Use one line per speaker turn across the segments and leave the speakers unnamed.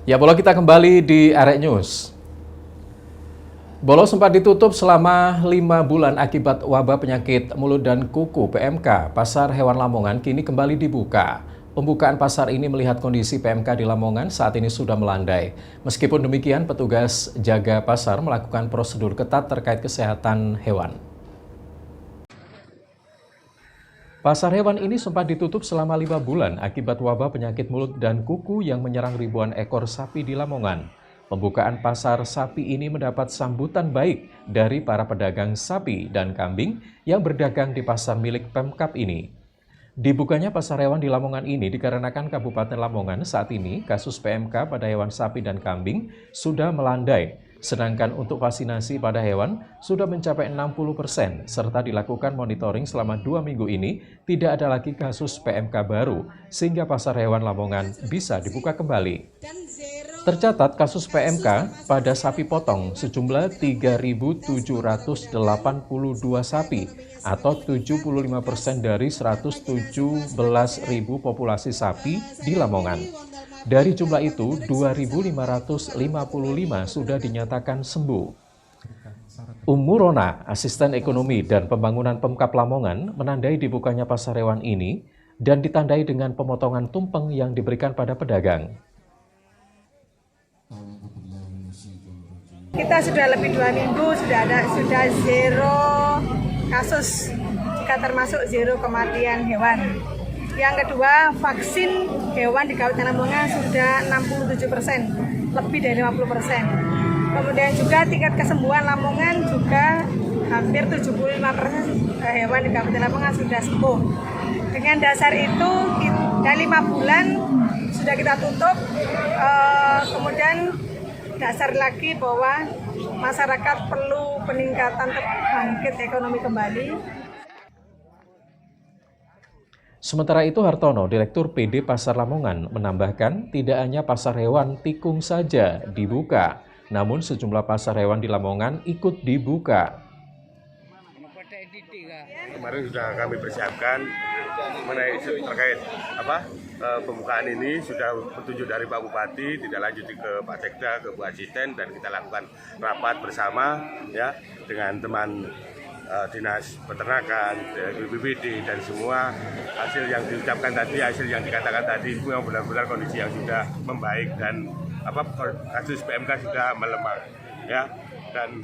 Ya, Bolo, kita kembali di Arek News. Bolo sempat ditutup selama 5 bulan akibat wabah penyakit mulut dan kuku PMK. Pasar hewan Lamongan kini kembali dibuka. Pembukaan pasar ini melihat kondisi PMK di Lamongan saat ini sudah melandai. Meskipun demikian, petugas jaga pasar melakukan prosedur ketat terkait kesehatan hewan. Pasar hewan ini sempat ditutup selama 5 bulan akibat wabah penyakit mulut dan kuku yang menyerang ribuan ekor sapi di Lamongan. Pembukaan pasar sapi ini mendapat sambutan baik dari para pedagang sapi dan kambing yang berdagang di pasar milik Pemkab ini. Dibukanya pasar hewan di Lamongan ini dikarenakan Kabupaten Lamongan saat ini kasus PMK pada hewan sapi dan kambing sudah melandai. Sedangkan untuk vaksinasi pada hewan sudah mencapai 60%, serta dilakukan monitoring selama 2 minggu ini, tidak ada lagi kasus PMK baru, sehingga pasar hewan Lamongan bisa dibuka kembali. Tercatat kasus PMK pada sapi potong sejumlah 3.782 sapi, atau 75% dari 117.000 populasi sapi di Lamongan. Dari jumlah itu, 2.555 sudah dinyatakan sembuh. Rona, asisten ekonomi dan pembangunan Pemkab Lamongan, menandai dibukanya pasar hewan ini dan ditandai dengan pemotongan tumpeng yang diberikan pada pedagang.
Kita sudah lebih 2 minggu, sudah zero kasus, jika termasuk zero kematian hewan. Yang kedua, vaksin hewan di Kabupaten Lamongan sudah 67%, lebih dari 50%. Kemudian juga tingkat kesembuhan Lamongan juga hampir 75% hewan di Kabupaten Lamongan sudah sembuh. Dengan dasar itu, dari 5 bulan sudah kita tutup, kemudian dasar lagi bahwa masyarakat perlu peningkatan bangkit ekonomi kembali.
Sementara itu, Hartono, Direktur PD Pasar Lamongan, menambahkan tidak hanya pasar hewan tikung saja dibuka, namun sejumlah pasar hewan di Lamongan ikut dibuka.
Kemarin sudah kami persiapkan mengenai terkait pembukaan ini, sudah petunjuk dari Pak Bupati, tidak lanjuti ke Pak Sekda, ke Bu Asisten, dan kita lakukan rapat bersama ya dengan teman Dinas Peternakan, BPBD, dan semua hasil yang diucapkan tadi, hasil yang dikatakan tadi itu yang benar-benar kondisi yang sudah membaik dan kasus PMK sudah melemah ya. Dan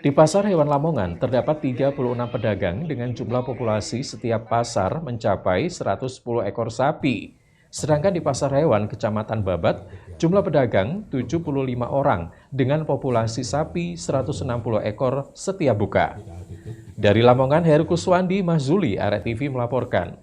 di Pasar Hewan Lamongan terdapat 36 pedagang dengan jumlah populasi setiap pasar mencapai 110 ekor sapi. Sedangkan di Pasar Hewan Kecamatan Babat, jumlah pedagang 75 orang dengan populasi sapi 160 ekor setiap buka. Dari Lamongan, Heru Kuswandi Mahzuli, Arek TV melaporkan.